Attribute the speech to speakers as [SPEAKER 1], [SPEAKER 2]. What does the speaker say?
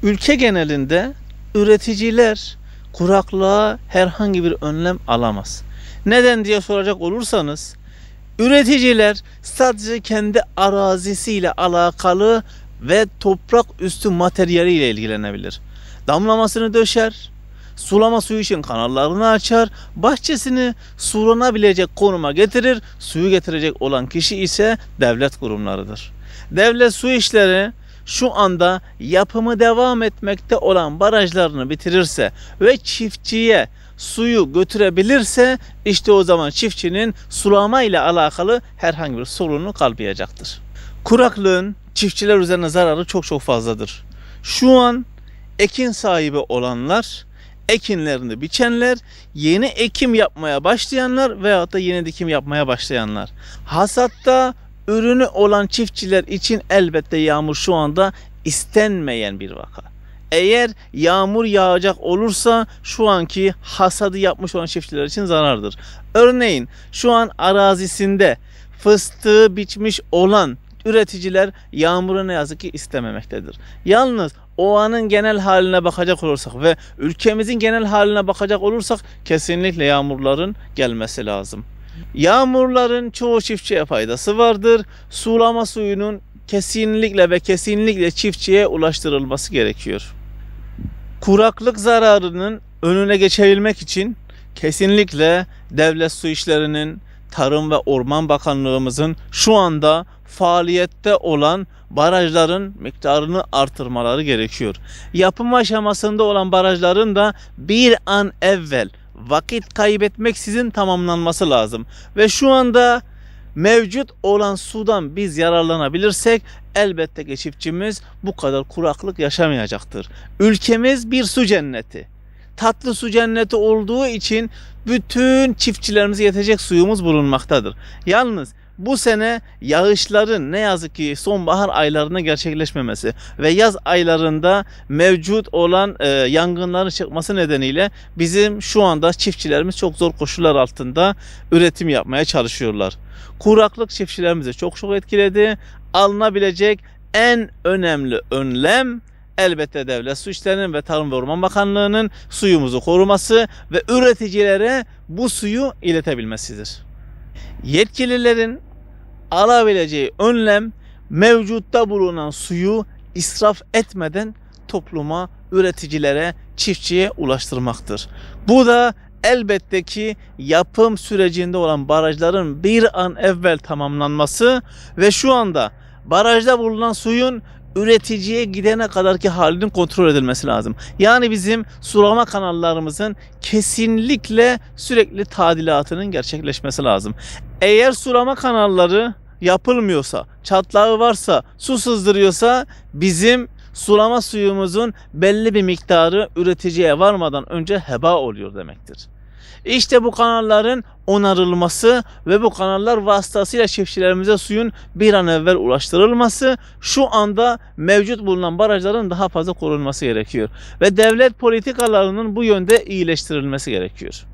[SPEAKER 1] Ülke genelinde üreticiler kuraklığa herhangi bir önlem alamaz. Neden diye soracak olursanız, üreticiler sadece kendi arazisiyle alakalı ve toprak üstü materyaliyle ilgilenebilir. Damlamasını döşer, sulama suyu için kanallarını açar, bahçesini sulanabilecek konuma getirir. Suyu getirecek olan kişi ise devlet kurumlarıdır. Devlet su işleri şu anda yapımı devam etmekte olan barajlarını bitirirse ve çiftçiye suyu götürebilirse, işte o zaman çiftçinin sulama ile alakalı herhangi bir sorunu kalmayacaktır. Kuraklığın çiftçiler üzerine zararı çok fazladır. Şu an ekin sahibi olanlar, ekinlerini biçenler, yeni ekim yapmaya başlayanlar veyahut da yeni dikim yapmaya başlayanlar. Hasatta ürünü olan çiftçiler için elbette yağmur şu anda istenmeyen bir vaka. Eğer yağmur yağacak olursa şu anki hasadı yapmış olan çiftçiler için zarardır. Örneğin şu an arazisinde fıstığı biçmiş olan üreticiler yağmuru ne yazık ki istememektedir. Yalnız o anın genel haline bakacak olursak ve ülkemizin genel haline bakacak olursak kesinlikle yağmurların gelmesi lazım. Yağmurların çoğu çiftçiye faydası vardır. Sulama suyunun kesinlikle çiftçiye ulaştırılması gerekiyor. Kuraklık zararının önüne geçebilmek için kesinlikle devlet su işlerinin, Tarım ve Orman Bakanlığımızın şu anda faaliyette olan barajların miktarını artırmaları gerekiyor. Yapım aşamasında olan barajların da bir an evvel vakit kaybetmeksizin tamamlanması lazım. Ve şu anda mevcut olan sudan biz yararlanabilirsek elbette ki çiftçimiz bu kadar kuraklık yaşamayacaktır. Ülkemiz bir su cenneti. Tatlı su cenneti olduğu için bütün çiftçilerimize yetecek suyumuz bulunmaktadır. Yalnız bu sene yağışların ne yazık ki sonbahar aylarında gerçekleşmemesi ve yaz aylarında mevcut olan yangınların çıkması nedeniyle bizim şu anda çiftçilerimiz çok zor koşullar altında üretim yapmaya çalışıyorlar. Kuraklık çiftçilerimizi çok etkiledi. Alınabilecek en önemli önlem elbette devlet su işlerinin ve Tarım ve Orman Bakanlığı'nın suyumuzu koruması ve üreticilere bu suyu iletebilmesidir. Yetkililerin alabileceği önlem mevcutta bulunan suyu israf etmeden topluma, üreticilere, çiftçiye ulaştırmaktır. Bu da elbette ki yapım sürecinde olan barajların bir an evvel tamamlanması ve şu anda barajda bulunan suyun üreticiye gidene kadarki halinin kontrol edilmesi lazım. Yani bizim sulama kanallarımızın kesinlikle sürekli tadilatının gerçekleşmesi lazım. Eğer sulama kanalları yapılmıyorsa, çatlağı varsa, su sızdırıyorsa bizim sulama suyumuzun belli bir miktarı üreticiye varmadan önce heba oluyor demektir. İşte bu kanalların onarılması ve bu kanallar vasıtasıyla çiftçilerimize suyun bir an evvel ulaştırılması, şu anda mevcut bulunan barajların daha fazla korunması gerekiyor. Ve devlet politikalarının bu yönde iyileştirilmesi gerekiyor.